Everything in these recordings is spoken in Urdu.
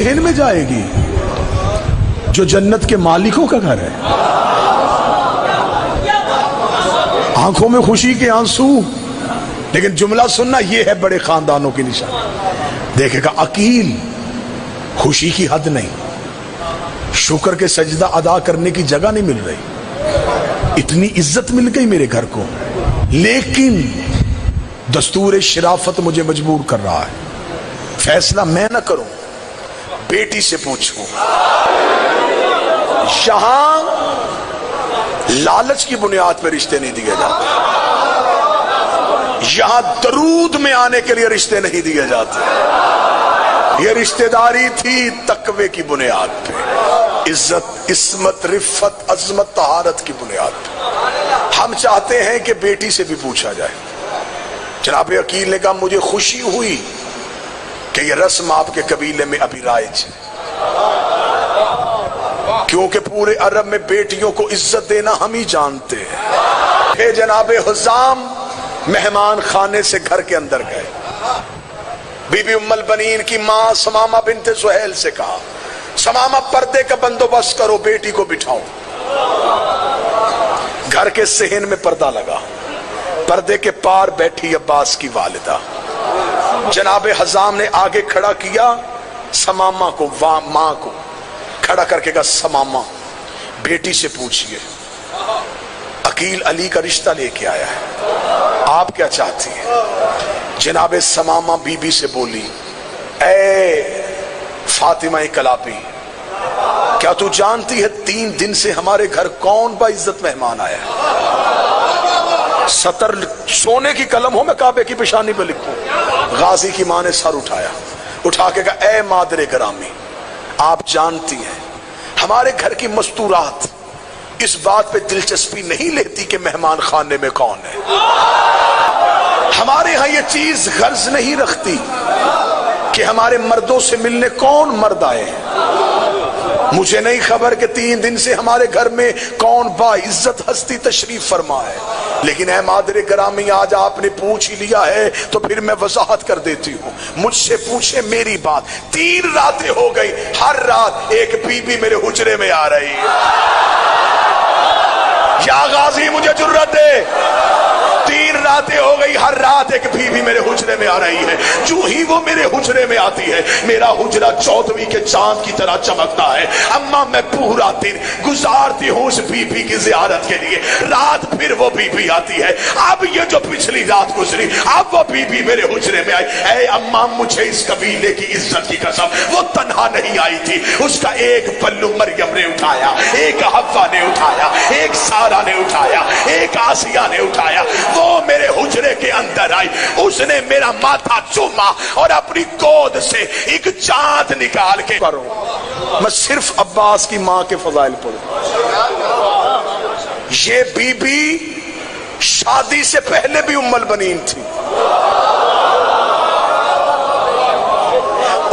صحن میں جائے گی جو جنت کے مالکوں کا گھر ہے. آنکھوں میں خوشی کے آنسو، لیکن جملہ سننا، یہ ہے بڑے خاندانوں کی نشانی. دیکھے گا عقیل، خوشی کی حد نہیں، شکر کے سجدہ ادا کرنے کی جگہ نہیں مل رہی. اتنی عزت مل گئی میرے گھر کو، لیکن دستور شرافت مجھے مجبور کر رہا ہے. فیصلہ میں نہ کروں، بیٹی سے پوچھوں. یہاں لالچ کی بنیاد پہ رشتے نہیں دیے جاتے، یہاں درود میں آنے کے لیے رشتے نہیں دیے جاتے. یہ رشتہ داری تھی تقوی کی بنیاد پہ، عزت، عصمت، رفت، عظمت، طہارت کی بنیاد پہ. ہم چاہتے ہیں کہ بیٹی سے بھی پوچھا جائے. جناب عقیل نے کہا مجھے خوشی ہوئی کہ یہ رسم آپ کے قبیلے میں ابھی رائج ہے، کیونکہ پورے عرب میں بیٹیوں کو عزت دینا ہم ہی جانتے ہیں. پھر جناب حزام مہمان خانے سے گھر کے اندر گئے. بی بی ام البنین کی ماں سمامہ بنت سہیل سے کہا سمامہ پردے کا بندوبست کرو، بیٹی کو بٹھاؤ. گھر کے صحن میں پردہ لگا، پردے کے پار بیٹھی عباس کی والدہ. جناب حزام نے آگے کھڑا کیا سمامہ کو، ماں کو کھڑا کر کے کہا سمامہ بیٹی سے پوچھئے، عقیل علی کا رشتہ لے کے آیا ہے، آپ کیا چاہتی ہیں؟ جناب سمامہ بی بی سے بولی اے فاطمہ کلابی، کیا تو جانتی ہے 3 دن سے ہمارے گھر کون با عزت مہمان آیا ہے؟ سطر سونے کی قلم ہو میں کعبے کی پیشانی پہ لکھوں. غازی کی ماں نے سر اٹھایا، اٹھا کے کہا اے مادر گرامی، آپ جانتی ہیں ہمارے گھر کی مستورات اس بات پہ دلچسپی نہیں لیتی کہ مہمان خانے میں کون ہے. ہمارے ہاں یہ چیز غرض نہیں رکھتی کہ ہمارے مردوں سے ملنے کون مرد آئے ہیں. مجھے نہیں خبر کہ 3 دن سے ہمارے گھر میں کون با عزت ہستی تشریف فرما ہے، لیکن اے مادر گرامی آج آپ نے پوچھ ہی لیا ہے تو پھر میں وضاحت کر دیتی ہوں. مجھ سے پوچھے میری بات. 3 راتیں ہو گئی، ہر رات ایک بی بی میرے حجرے میں آ رہی ہے. یا غازی مجھے جرت دے، 3 راتیں ہو گئی، ہر رات ایک بی بی میرے حجرے میں آ رہی ہے. جو ہی وہ میرے حجرے میں آتی ہے میرا حجرہ 14ویں کے چاند کی طرح چمکتا ہے. اما میں پورا دن گزارتی ہوں اس بی بی کی زیارت کے لیے، رات پھر وہ بی بی آتی ہے. اب یہ جو پچھلی رات گزری اب وہ بی بی میرے حجرے میں آئی. اے اما مجھے اس قبیلے کی عزت کی قسم، وہ تنہا نہیں آئی تھی، اس کا ایک پلو مریم نے اٹھایا، ایک حوا نے اٹھایا، ایک سارا نے اٹھایا، ایک آسیہ نے اٹھایا. وہ میرے حجرے کے اندر آئی، اس نے میرا ماتھا چوما اور اپنی گود سے ایک چاند نکال کے کرو. میں صرف عباس کی ماں کے فضائل پڑھوں. یہ بی بی شادی سے پہلے بھی ام البنین تھی.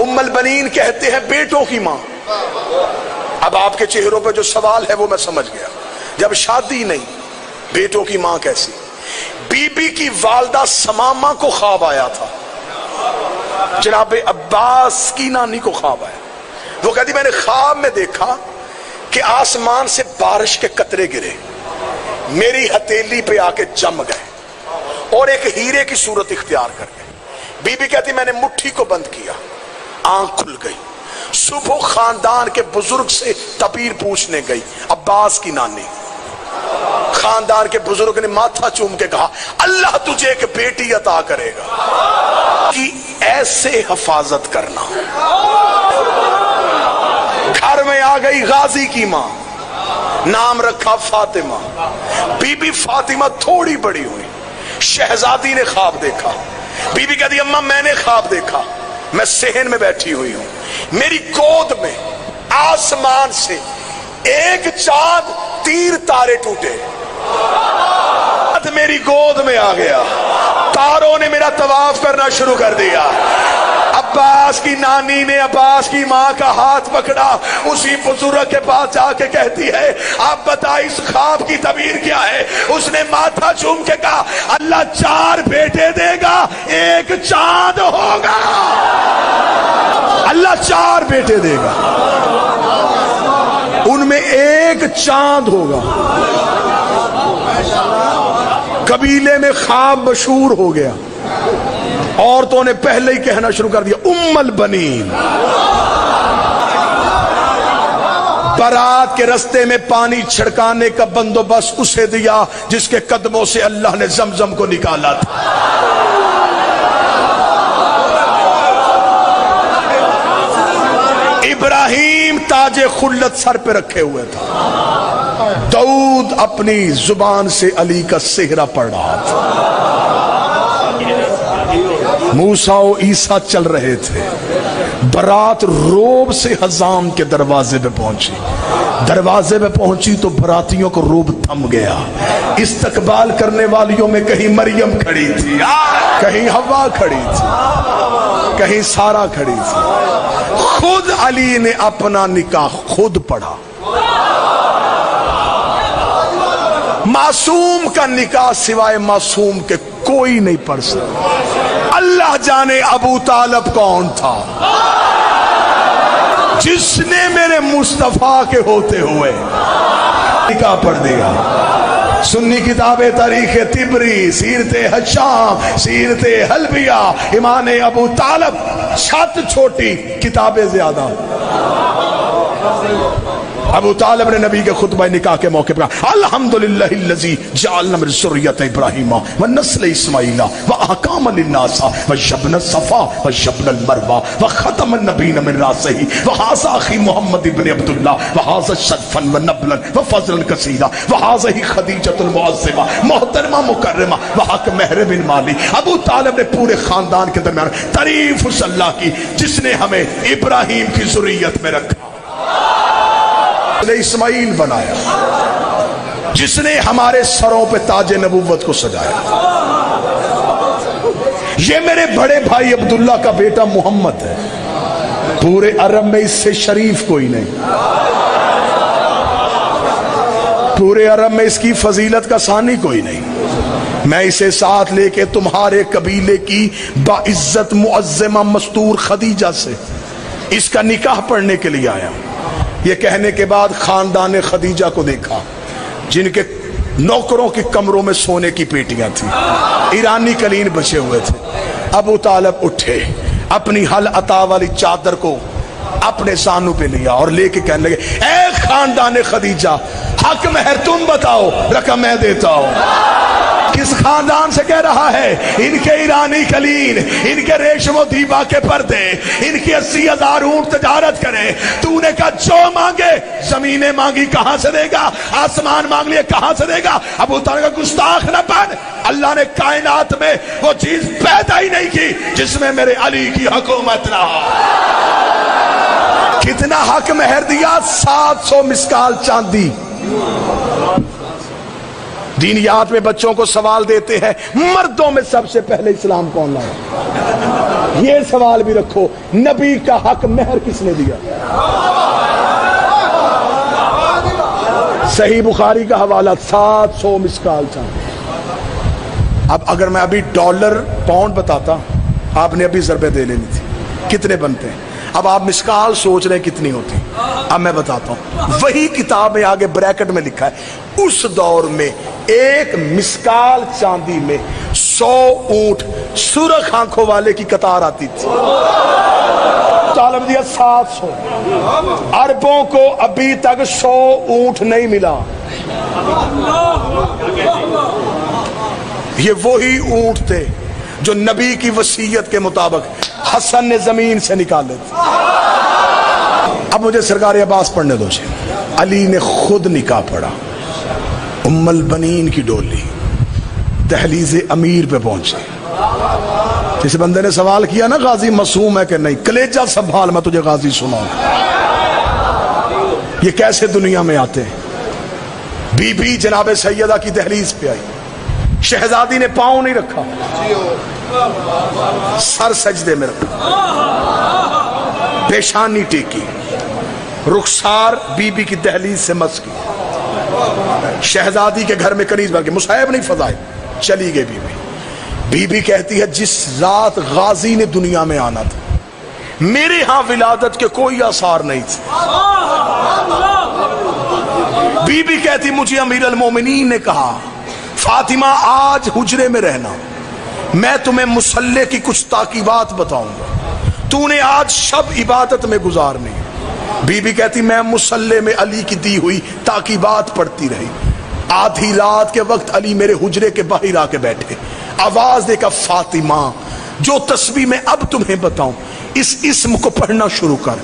ام البنین کہتے ہیں بیٹوں کی ماں. اب آپ کے چہروں پہ جو سوال ہے وہ میں سمجھ گیا. جب شادی نہیں بیٹوں کی ماں کیسی؟ بی بی کی والدہ سمامہ کو خواب آیا تھا، جناب عباس کی نانی کو خواب آیا. وہ کہتی میں نے خواب میں دیکھا کہ آسمان سے بارش کے قطرے گرے، میری ہتھیلی پہ آ کے جم گئے اور ایک ہیرے کی صورت اختیار کر گئے. بی بی کہتی میں نے مٹھی کو بند کیا، آنکھ کھل گئی. صبح خاندان کے بزرگ سے تعبیر پوچھنے گئی، عباس کی نانی. خاندان کے بزرگ نے ماتھا چوم کے کہا اللہ تجھے ایک بیٹی عطا کرے گا کہ ایسے حفاظت کرنا. گھر میں آ گئی غازی کی ماں، نام رکھا فاطمہ. بی بی فاطمہ تھوڑی بڑی ہوئی، شہزادی نے خواب دیکھا. بی بی کہتی اماں میں نے خواب دیکھا، میں صحن میں بیٹھی ہوئی ہوں، میری گود میں آسمان سے ایک چاند 3 تارے ٹوٹے، میری گود میں آ گیا، تاروں نے میرا طواف کرنا شروع کر دیا. عباس کی نانی نے عباس کی ماں کا ہاتھ پکڑا، اسی بزرگ کے پاس جا کے کہتی ہے آپ بتائیں اس خواب کی تعبیر کیا ہے؟ اس نے ماتھا چوم کے کہا اللہ 4 بیٹے دے گا، ایک چاند ہوگا. اللہ 4 بیٹے دے گا، ان میں ایک چاند ہوگا۔ قبیلے میں خواب مشہور ہو گیا، عورتوں نے پہلے ہی کہنا شروع کر دیا ام البنین۔ بارات کے رستے میں پانی چھڑکانے کا بندوبست اسے دیا جس کے قدموں سے اللہ نے زمزم کو نکالا تھا۔ ابراہیم تاج خلت سر پہ رکھے ہوئے تھا، داؤد اپنی زبان سے علی کا سہرا پڑھ رہا تھا، موسیٰ و عیسیٰ چل رہے تھے۔ برات روب سے حزام کے دروازے پہ پہنچی، دروازے پہ پہنچی تو براتیوں کو روب تھم گیا۔ استقبال کرنے والیوں میں کہیں مریم کھڑی تھی، کہیں حوا کھڑی تھی، کہیں سارا کھڑی تھی۔ خود علی نے اپنا نکاح خود پڑھا۔ معصوم کا نکاح سوائے معصوم کے کوئی نہیں پڑھ سکتا۔ اللہ جانے ابو طالب کون تھا جس نے میرے مصطفیٰ کے ہوتے ہوئے نکاح پڑھ دیا۔ سنی کتاب تاریخ طبری، سیرت حشام، سیرت حلبیہ، امام ابو طالب، چھت چھوٹی کتابیں زیادہ۔ ابو طالب نے نبی کے خطبہ نکاح کے موقع پر الحمدللہ الذی جعلنا من ذریۃ ابراہیم ونسل اسماعیل واحکاما للناس وجبن الصفا وجبن المروہ وختم النبیین من راسہ وہذا اخی محمد ابن عبداللہ وہذا شرفا ونبلا وفضلا کثیرا وہذا خدیجۃ المعظمہ محترمہ مکرمہ وحق مہر بن مالی۔ ابو طالب نے پورے خاندان کے درمیان تعریف اس اللہ کی جس نے ہمیں ابراہیم کی ذریت میں رکھا، نے اسماعیل بنایا، جس نے ہمارے سروں پہ تاج نبوت کو سجایا۔ یہ میرے بڑے بھائی عبداللہ کا بیٹا محمد ہے، پورے عرب میں اس سے شریف کوئی نہیں، پورے عرب میں اس کی فضیلت کا ثانی کوئی نہیں۔ میں اسے ساتھ لے کے تمہارے قبیلے کی باعزت معظمہ مستور خدیجہ سے اس کا نکاح پڑھنے کے لیے آیا۔ یہ کہنے کے بعد خاندان خدیجہ کو دیکھا جن کے نوکروں کی کمروں میں سونے کی پیٹیاں تھیں، ایرانی قلین بچے ہوئے تھے۔ ابو طالب اٹھے، اپنی حل عطا والی چادر کو اپنے سانوں پہ لیا اور لے کے کہنے لگے اے خاندان خدیجہ، حق مہر تم بتاؤ، رقم میں دیتا ہوں۔ کس خاندان سے کہہ رہا ہے؟ ان کے ایرانی قلین، ان کے ریشم و دیبا کے پردے، ان کی 80,000 اونٹ تجارت کرے۔ تو نے کہا جو مانگے، زمینیں مانگی کہاں سے دے گا، آسمان مانگ لیے کہاں سے دے گا۔ ابو طالب کا گستاخ نہ بن، اللہ نے کائنات میں وہ چیز پیدا ہی نہیں کی جس میں میرے علی کی حکومت نہ ہو۔ کتنا حق مہر دیا؟ 700 مسکال چاندی۔ دینیات میں بچوں کو سوال دیتے ہیں مردوں میں سب سے پہلے اسلام کون لایا؟ یہ سوال بھی رکھو، نبی کا حق مہر کس نے دیا؟ صحیح بخاری کا حوالہ 700 مسکال چاندی۔ اب اگر میں ابھی ڈالر پاؤنڈ بتاتا، آپ نے ابھی ضربیں دے لینی تھی، کتنے بنتے ہیں؟ اب آپ مسکال سوچ رہے ہیں کتنی ہوتی، اب میں بتاتا ہوں۔ وہی کتاب میں آگے بریکٹ میں لکھا ہے اس دور میں ایک مسکال چاندی میں 100 اونٹ سرخ آنکھوں والے کی قطار آتی تھی۔ طالب دیا 700، عربوں کو ابھی تک 100 اونٹ نہیں ملا۔ یہ وہی اونٹ تھے جو نبی کی وصیت کے مطابق حسن نے زمین سے نکالے تھے۔ اب مجھے سرکار عباس پڑھنے دو۔ علی نے خود نکاح پڑھا، ام البنین کی ڈولی دہلیز امیر پہ پہنچے۔ جس بندے نے سوال کیا نا غازی معصوم ہے کہ نہیں، کلیجہ سنبھال، میں تجھے غازی سناؤں۔ یہ کیسے دنیا میں آتے ہیں؟ بی بی جناب سیدہ کی دہلیز پہ آئی، شہزادی نے پاؤں نہیں رکھا، سر سجدے میں رکھا، پیشانی ٹیکی، رخسار بی بی کی دہلیز سے مس کی۔ شہزادی کے گھر میں کنیز بن کے مصاحب نہیں فضائل، چلی گئی بی بی۔ بی بی کہتی ہے جس رات غازی نے دنیا میں آنا تھا میرے ہاں ولادت کے کوئی آثار نہیں تھے. بی بی کہتی مجھے امیر المومنین نے کہا فاطمہ آج حجرے میں رہنا, میں تمہیں مصلی کی کچھ تاکیبات بتاؤں گا, تو نے آج شب عبادت میں گزارنی. بی بی کہتی میں مصلی میں علی کی دی ہوئی تاکیبات پڑھتی رہی. آدھی رات کے وقت علی میرے حجرے کے باہر آ کے بیٹھے, آواز دے کر فاطمہ جو تسبیح میں اب تمہیں بتاؤں اس اسم کو پڑھنا شروع کر.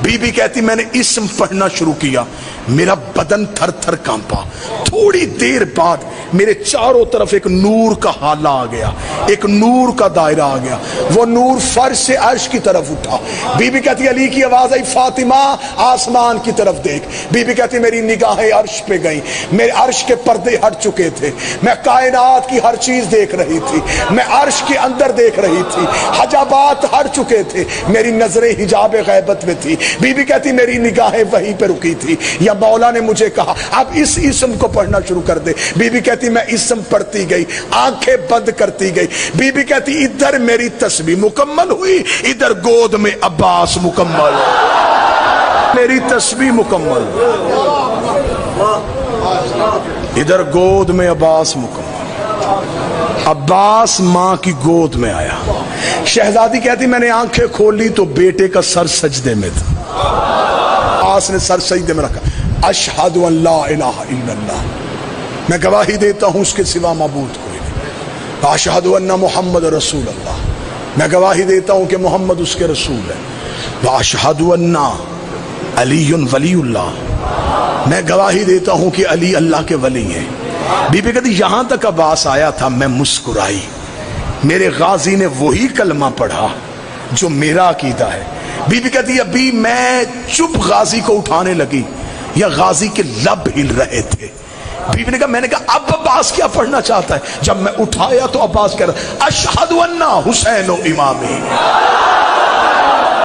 بی بی کہتی میں نے اسم پڑھنا شروع کیا, میرا بدن تھر تھر کانپا. تھوڑی دیر بعد میرے چاروں طرف ایک نور کا حالہ آ گیا, ایک نور کا دائرہ آ گیا, وہ نور فرش سے عرش کی طرف اٹھا. بی بی کہتی علی کی آواز آئی فاطمہ آسمان کی طرف دیکھ. بی بی کہتی میری نگاہیں عرش پہ گئیں, میرے عرش کے پردے ہٹ چکے تھے, میں کائنات کی ہر چیز دیکھ رہی تھی, میں عرش کے اندر دیکھ رہی تھی, حجابات ہٹ چکے تھے, میری نظریں حجاب غیبت میں تھی. بی بی کہتی میری نگاہیں وہیں پہ رکی تھی, یا مولا نے مجھے کہا اب اس اسم کو پڑھنا شروع کر دے. بی بی کہتی میں اسم پڑھتی گئی, آنکھیں بند کرتی گئی. بی بی کہتی ادھر میری تسبیح مکمل ہوئی, ادھر گود میں عباس مکمل, میری تسبیح مکمل, ادھر گود میں عباس مکمل. عباس ماں کی گود میں آیا. شہزادی کہتی میں نے آنکھیں کھولی تو بیٹے کا سر سجدے میں تھا. عباس نے سر سجدے میں رکھا. اشہد ان لا الہ الا اللہ, میں گواہی دیتا ہوں اس کے سوا معبود کوئی نہیں. اشہد ان محمد رسول اللہ, میں گواہی دیتا ہوں کہ محمد اس کے رسول ہے. اشہد ان علی ولی اللہ, میں گواہی دیتا ہوں کہ علی اللہ کے ولی ہیں. بی بی کہتی یہاں تک عباس آیا تھا میں مسکرائی. میرے غازی نے وہی کلمہ پڑھا جو میرا عقیدہ ہے. بی بی کہتی ابھی میں چپ غازی کو اٹھانے لگی یا غازی کے لب ہل رہے تھے. بی بی نے کہا میں نے کہا اب عباس کیا پڑھنا چاہتا ہے. جب میں اٹھایا تو عباس کہہ رہا اشہد ان حسین و امامی,